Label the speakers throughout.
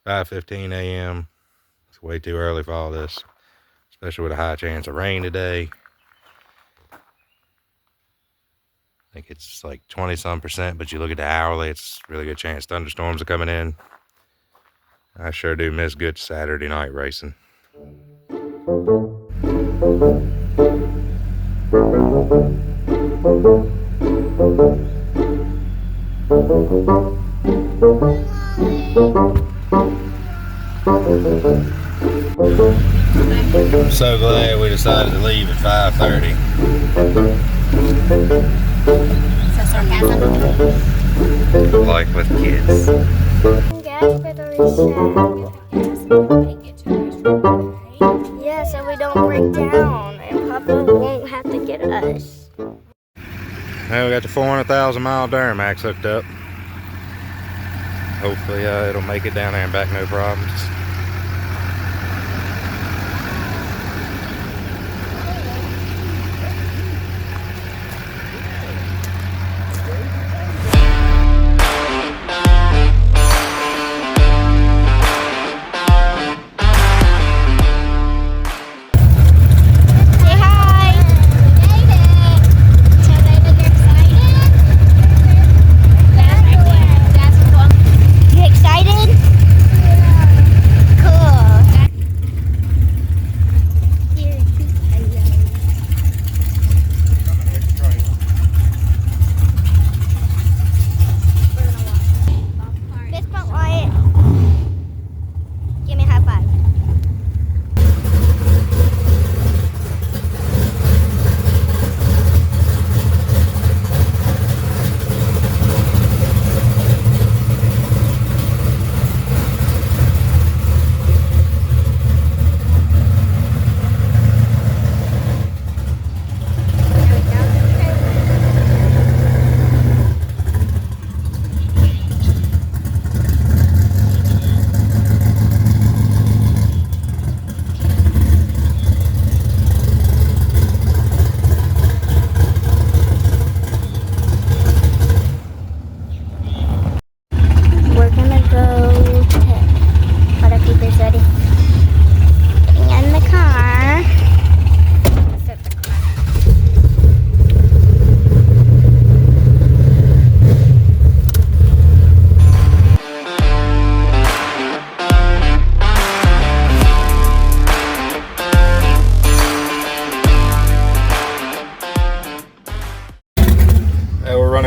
Speaker 1: 5:15 a.m. It's way too early for all this, especially with a high chance of rain today. I think it's like 20-some%, but you look at the hourly, it's a really good chance thunderstorms are coming in. I sure do miss good Saturday night racing. I'm so glad we decided to leave at 5:30.
Speaker 2: So sarcasm.
Speaker 1: Like with kids.
Speaker 2: Yeah, so we don't break down and Papa won't have to get us.
Speaker 1: Now we got the 400,000 mile Duramax hooked up. Hopefully it'll make it down there and back no problems.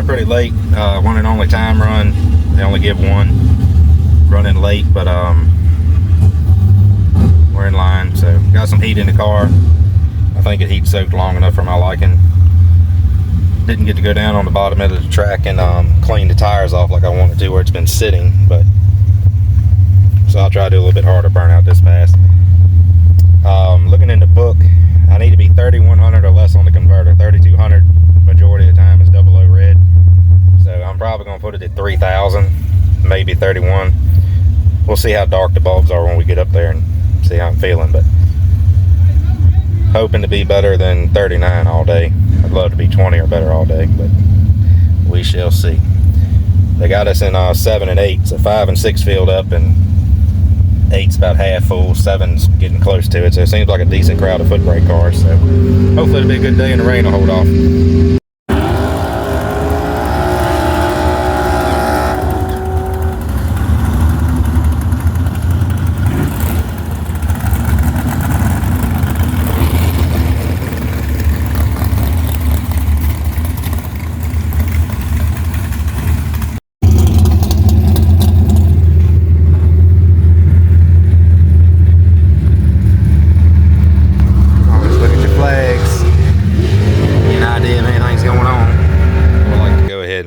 Speaker 1: Pretty late, one and only time run. They only give one running late, but we're in line, so got some heat in the car. I think it heat soaked long enough for my liking. Didn't get to go down on the bottom end of the track and clean the tires off like I wanted to where it's been sitting, but so I'll try to do a little bit harder burnout this fast. Looking in the book, I need to be 3100 or less on the converter. 3200 majority of the time is 00 red. So I'm probably going to put it at 3,000, maybe 31. We'll see how dark the bulbs are when we get up there and see how I'm feeling. But hoping to be better than 39 all day. I'd love to be 20 or better all day, but we shall see. They got us in 7 and 8, so 5 and 6 filled up, and 8's about half full, 7's getting close to it. So it seems like a decent crowd of foot brake cars. So hopefully it'll be a good day and the rain will hold off.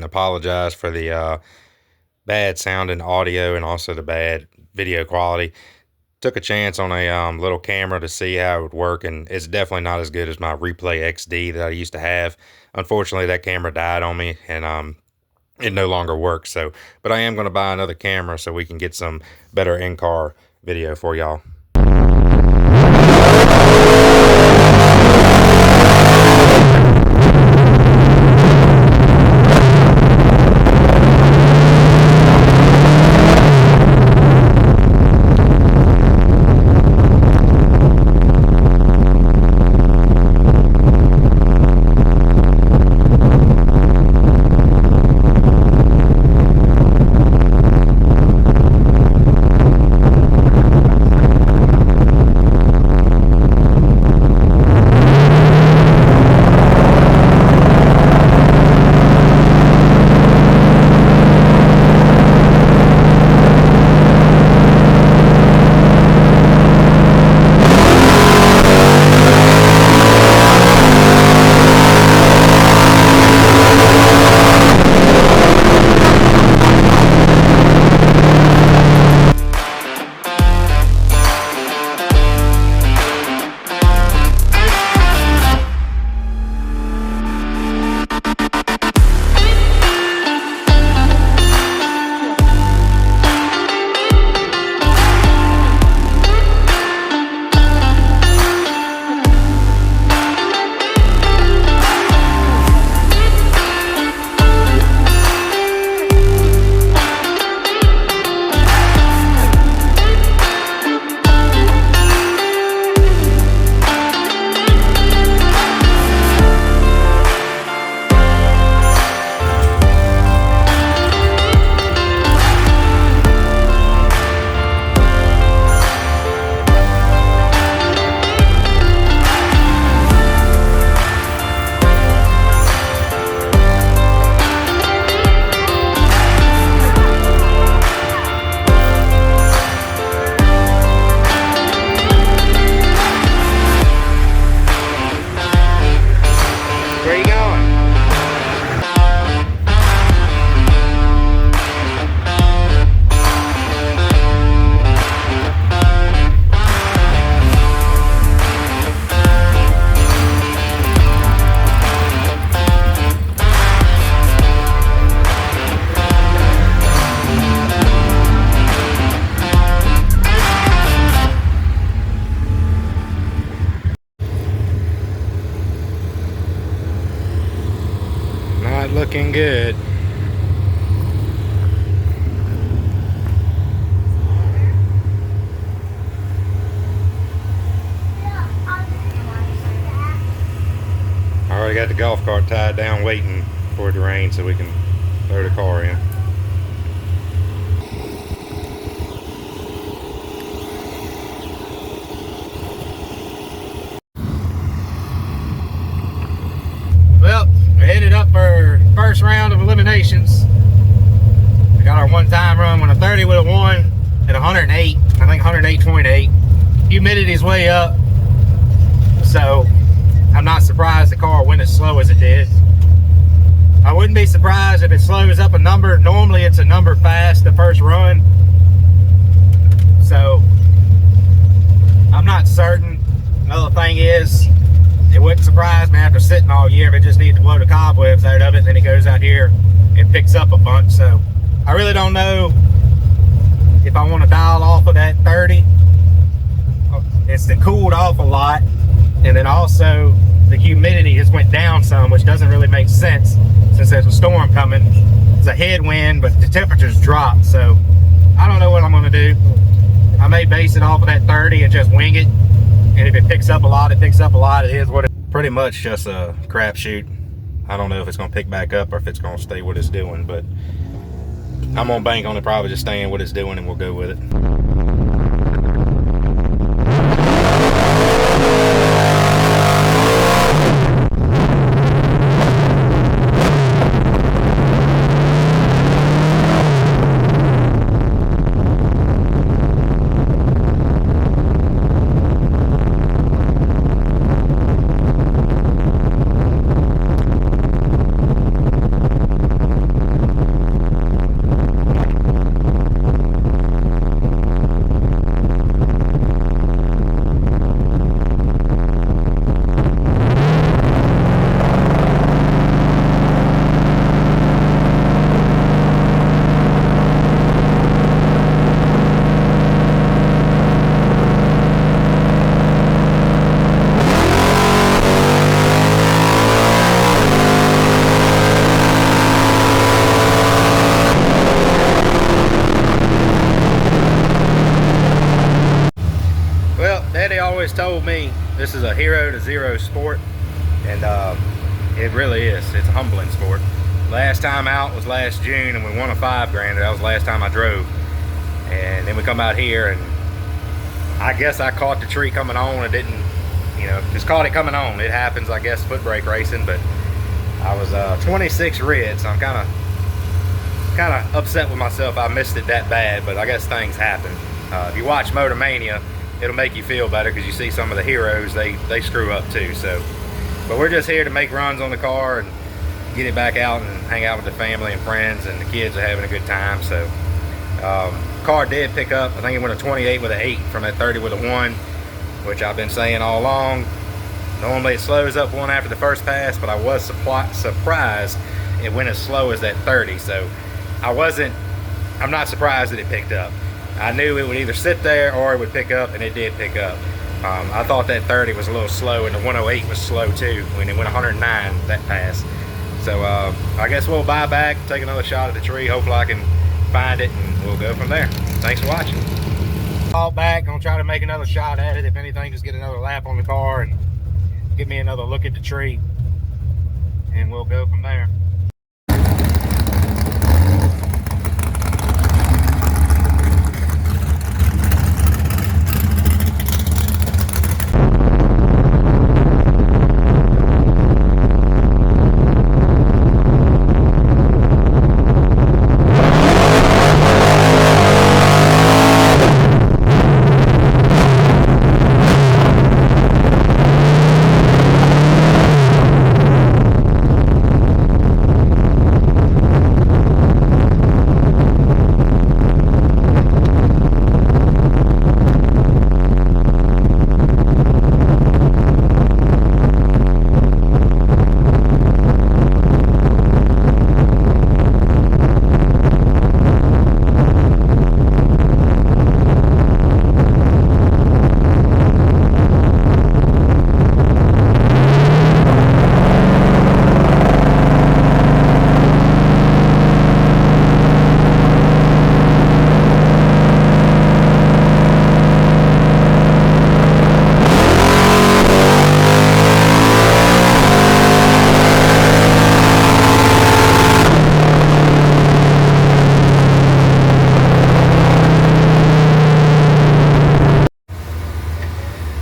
Speaker 1: Apologize for the bad sound and audio and also the bad video quality. took a chance on a little camera to see how it would work, and it's definitely not as good as my Replay XD that I used to have. Unfortunately, that camera died on me, and it no longer works. So, but I am going to buy another camera so we can get some better in-car video for y'all. Not looking good. I already got the golf cart tied down waiting for it to rain so we can throw the car in. Well, we're headed up for first round of eliminations. We got our one-time run when a 30 would have won at 108, I think 108.8. Humidity's way up, so I'm not surprised the car went as slow as it did. I wouldn't be surprised if it slows up a number. Normally it's a number fast the first run, so I'm not certain. Another thing is, it wouldn't surprise me after sitting all year if it just needs to blow the cobwebs out of it, then it goes out here and picks up a bunch. So I really don't know if I want to dial off of that 30. It's cooled off a lot, and then also the humidity has went down some, which doesn't really make sense since there's a storm coming. It's a headwind, but the temperatures dropped, so I don't know what I'm going to do. I may base it off of that 30 and just wing it, and if it picks up a lot, it picks up a lot. It is what it is. Pretty much just a crapshoot. I don't know if it's going to pick back up or if it's going to stay what it's doing, but I'm going to bank on it probably just staying what it's doing, and we'll go with it. always told me this is a 0 to 0 sport, and it really is. It's a humbling sport. Last time out was last June, and we won a $5,000. That was the last time I drove. And then we come out here, and I guess I caught the tree coming on and didn't, you know, just caught it coming on. It happens, I guess, foot brake racing, but I was 26 red, so I'm kind of upset with myself. I missed it that bad, but I guess things happen. If you watch Motor Mania, it'll make you feel better because you see some of the heroes, they screw up too. So, but we're just here to make runs on the car and get it back out and hang out with the family and friends, and the kids are having a good time. So car did pick up. I think it went a 28 with an 8 from that 30 with a 1, which I've been saying all along. Normally it slows up one after the first pass, but I was surprised it went as slow as that 30. So I'm not surprised that it picked up. I knew it would either sit there or it would pick up, and it did pick up. I thought that 30 was a little slow, and the 108 was slow too when it went 109 that pass. So I guess we'll buy back, take another shot at the tree. Hopefully I can find it, and we'll go from there. Thanks for watching. All back, gonna try to make another shot at it. If anything, just get another lap on the car and give me another look at the tree, and we'll go from there.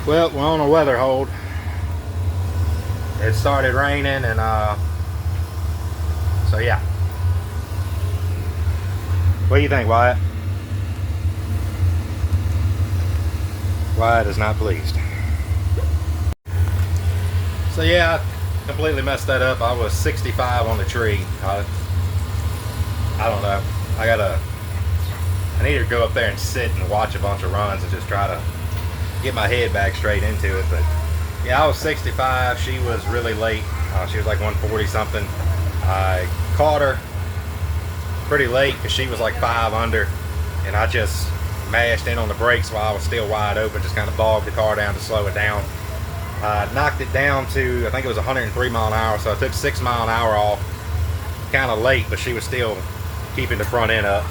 Speaker 1: Well, we're on a weather hold. It started raining, and so yeah. What do you think, Wyatt? Wyatt is not pleased. So yeah, I completely messed that up. I was 65 on the tree. I don't know. I need to go up there and sit and watch a bunch of runs and just try to get my head back straight into it. But yeah, I was 65. She was really late. She was like 140 something. I caught her pretty late because she was like 5 under, and I just mashed in on the brakes while I was still wide open, just kind of bogged the car down to slow it down. Knocked it down to, I think it was 103 mile an hour, so I took 6 mile an hour off kind of late, but she was still keeping the front end up.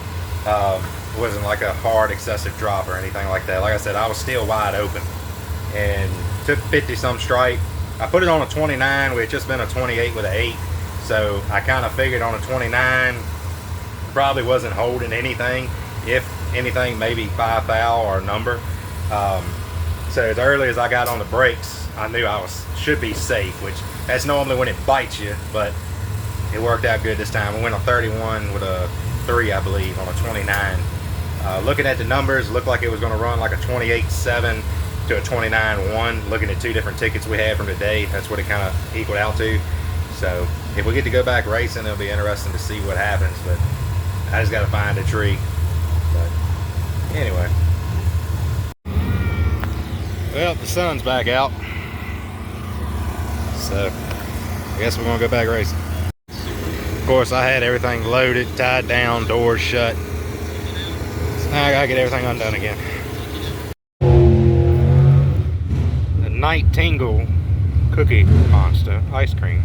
Speaker 1: It wasn't like a hard excessive drop or anything like that. Like I said, I was still wide open and took 50 some strike. I put it on a 29. We had just been a 28 with an 8, so I kind of figured on a 29 probably wasn't holding anything. If anything, maybe 5 thou or a number. So as early as I got on the brakes, I knew I should be safe, which that's normally when it bites you, but it worked out good this time. We went on 31 with a 3, I believe, on a 29. Looking at the numbers, looked like it was going to run like a 28.7 to a 29.1. Looking at 2 different tickets we had from today, that's what it kind of equaled out to. So if we get to go back racing, it'll be interesting to see what happens. But I just got to find a tree. But anyway, well, the sun's back out, so I guess we're going to go back racing. Of course, I had everything loaded, tied down, doors shut. So now I gotta get everything undone again. The Night Tingle Cookie Monster ice cream.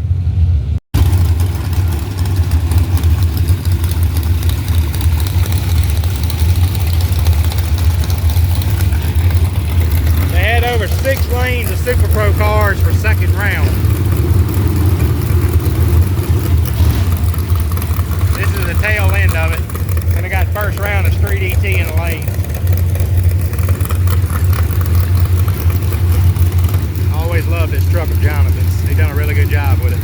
Speaker 1: Head over
Speaker 3: over 6 lanes of Super Pro cars for second round. This is the tail end of it. And I got first round of Street ET in the lane. I always loved this truck of Jonathan's. He done a really good job with it.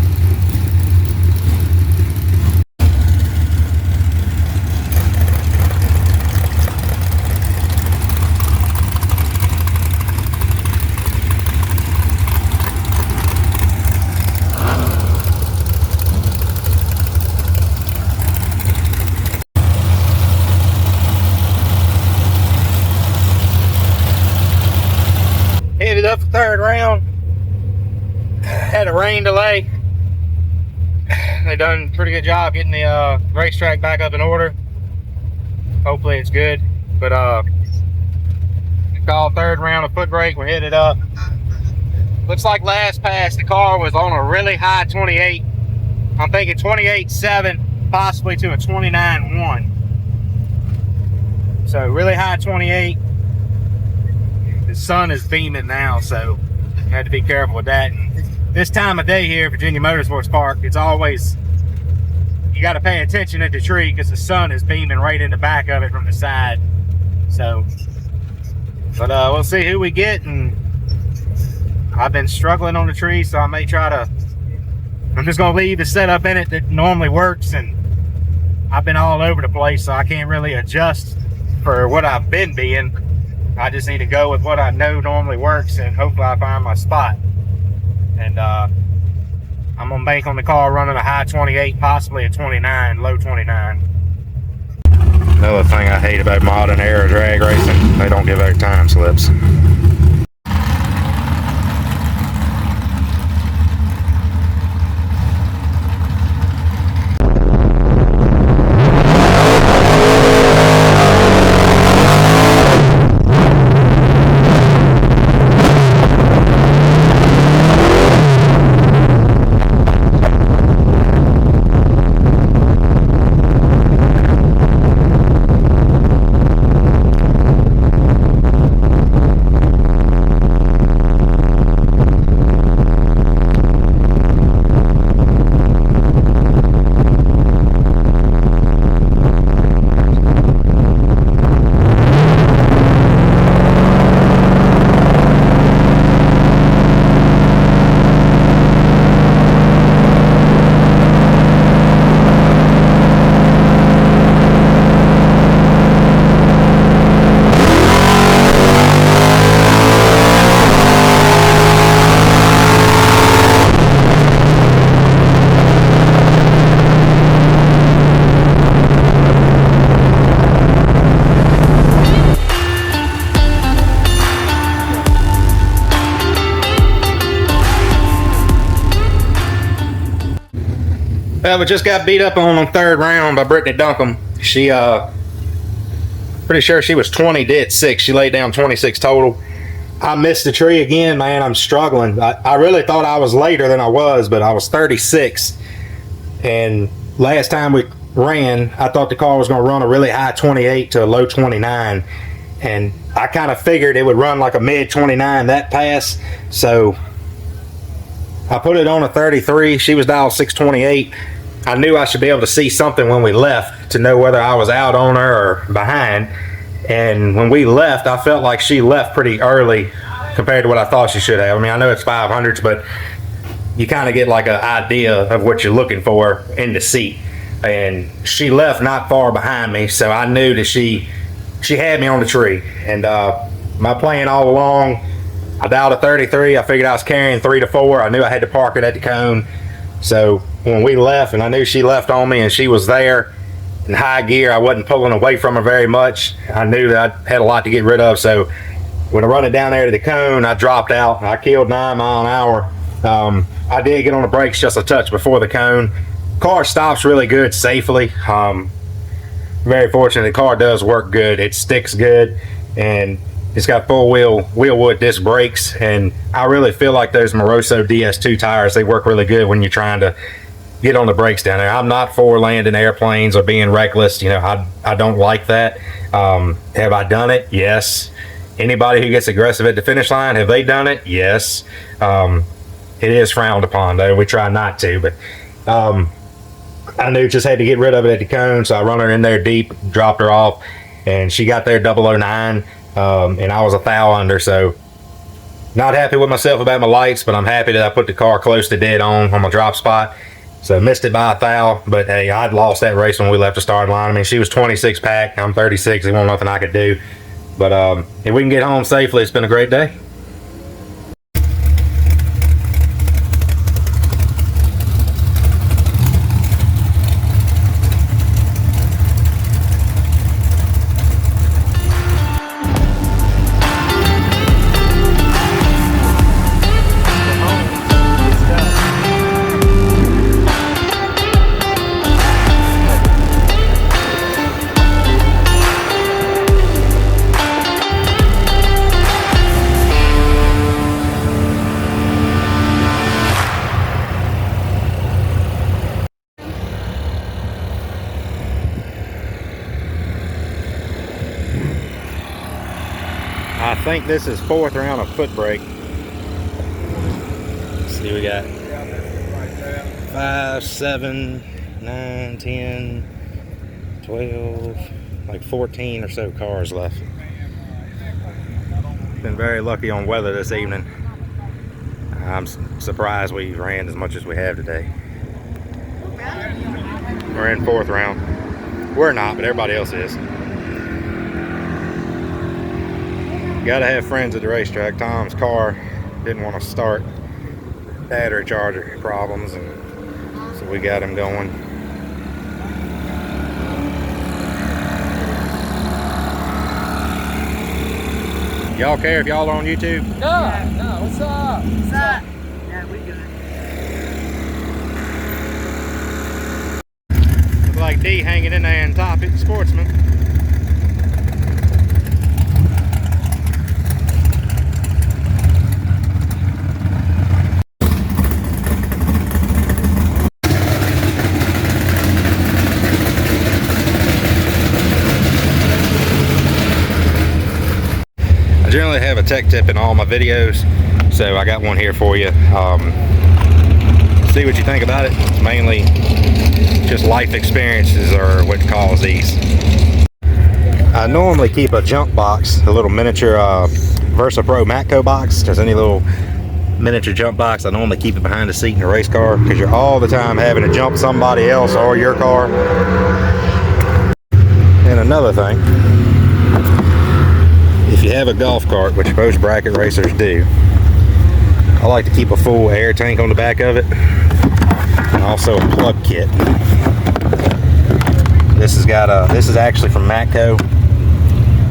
Speaker 3: Headed up the third round. Had a rain delay. They done a pretty good job getting the racetrack back up in order. Hopefully it's good. But call third round of foot brake. We're headed up. Looks like last pass the car was on a really high 28. I'm thinking 28.7, possibly to a 29.1. So really high 28. The sun is beaming now, so I had to be careful with that. And this time of day here at Virginia Motorsports Park, it's always, you got to pay attention at the tree because the sun is beaming right in the back of it from the side. So, but we'll see who we get. And I've been struggling on the tree, so I may try to, I'm just going to leave the setup in it that normally works. And I've been all over the place, so I can't really adjust for what I've been being. I just need to go with what I know normally works, and hopefully I find my spot. And I'm gonna bank on the car running a high 28, possibly a 29, low 29. Another thing I hate about modern era drag racing, they don't give out time slips. We just got beat up on the third round by Brittany Duncombe. She, pretty sure she was 20, did 6. She laid down 26 total. I missed the tree again, man. I'm struggling. I really thought I was later than I was, but I was 36. And last time we ran, I thought the car was going to run a really high 28 to a low 29. And I kind of figured it would run like a mid 29 that pass. So I put it on a 33. She was dialed 628. I knew I should be able to see something when we left to know whether I was out on her or behind. And when we left, I felt like she left pretty early compared to what I thought she should have. I mean, I know it's 500s, but you kind of get like an idea of what you're looking for in the seat. And she left not far behind me, so I knew that she had me on the tree. And my plan all along, I dialed a 33. I figured I was carrying 3 to 4. I knew I had to park it at the cone. So when we left, and I knew she left on me and she was there in high gear, I wasn't pulling away from her very much. I knew that I had a lot to get rid of. So when I run it down there to the cone, I dropped out. I killed 9 mile an hour. I did get on the brakes just a touch before the cone. Car stops really good safely. Very fortunate. The car does work good. It sticks good, and it's got full wheel wood disc brakes. And I really feel like those Moroso DS2 tires, they work really good when you're trying to get on the brakes down there. I'm not for landing airplanes or being reckless. You know, I don't like that. Have I done it? Yes. Anybody who gets aggressive at the finish line, have they done it? Yes. It is frowned upon, though. We try not to, but I knew just had to get rid of it at the cone, so I run her in there deep, dropped her off, and she got there 009, and I was a thou under, so not happy with myself about my lights, but I'm happy that I put the car close to dead on my drop spot. So missed it by a thou, but hey, I'd lost that race when we left the start line. I mean, she was 26 pack, I'm 36, there wasn't nothing I could do. But if we can get home safely, it's been a great day. I think this is 4th round of foot brake. Let's see, we got 5, 7, 9, 10, 12, like 14 or so cars left. Been very lucky on weather this evening. I'm surprised we ran as much as we have today. We're in 4th round. We're not, but everybody else is. Gotta have friends at the racetrack. Tom's car didn't want to start, battery charger problems, and so we got him going. Y'all care if y'all on YouTube?
Speaker 4: No, what's up?
Speaker 2: What's up?
Speaker 4: Yeah, we good.
Speaker 3: Look like D hanging in there and top it, sportsman. I generally have a tech tip in all my videos, so I got one here for you. See what you think about it. It's mainly just life experiences are what cause these. I normally keep a jump box, a little miniature Versa Pro Matco box. There's any little miniature jump box, I normally keep it behind the seat in a race car because you're all the time having to jump somebody else or your car. And another thing, if you have a golf cart, which most bracket racers do, I like to keep a full air tank on the back of it, and also a plug kit. This is actually from Matco.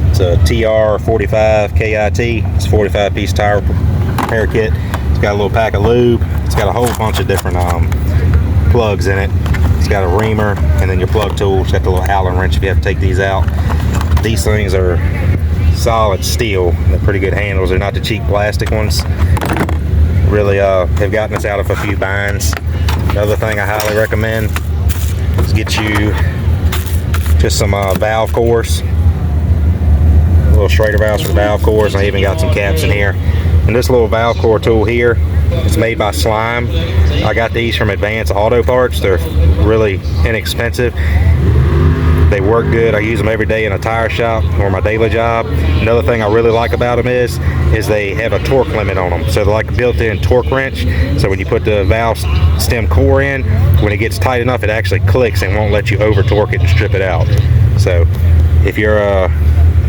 Speaker 3: It's a TR45 KIT. It's a 45-piece tire repair kit. It's got a little pack of lube. It's got a whole bunch of different plugs in it. It's got a reamer, and then your plug tool. It's got the little Allen wrench if you have to take these out. These things are solid steel. They're pretty good handles. They're not the cheap plastic ones. Really have gotten us out of a few binds. Another thing I highly recommend is get you just some valve cores, little Schrader valves for the valve cores. I even got some caps in here. And this little valve core tool here, it's made by Slime. I got these from Advanced Auto Parts. They're really inexpensive. They work good. I use them every day in a tire shop or my daily job. Another thing I really like about them is they have a torque limit on them. So they're like a built-in torque wrench. So when you put the valve stem core in, when it gets tight enough, it actually clicks and won't let you over torque it and strip it out. So if you're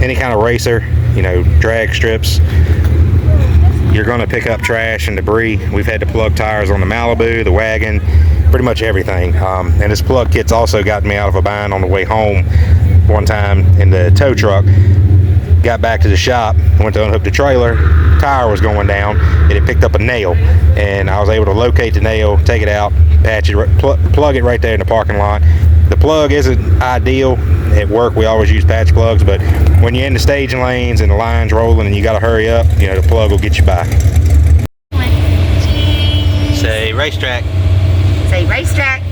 Speaker 3: any kind of racer, you know, drag strips, you're going to pick up trash and debris. We've had to plug tires on the Malibu, the wagon, pretty much everything. And this plug kit's also gotten me out of a bind on the way home one time in the tow truck. Got back to the shop, went to unhook the trailer, tire was going down, and it picked up a nail. And I was able to locate the nail, take it out, patch it, plug it right there in the parking lot. The plug isn't ideal. At work, we always use patch plugs, but when you're in the staging lanes and the line's rolling and you got to hurry up, you know, the plug will get you by. Say racetrack.
Speaker 4: Say racetrack.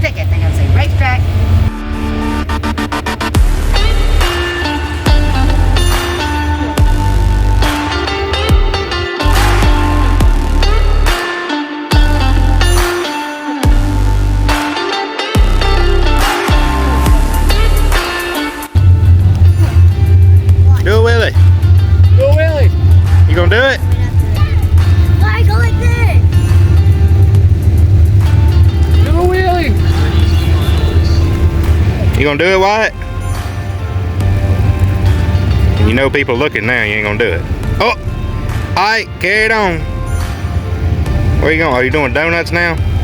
Speaker 4: Pick it. They're gonna say racetrack.
Speaker 3: You gonna do it, Wyatt? You know people looking now, you ain't gonna do it. Oh! Alright, carry it on. Where you going? Are you doing donuts now?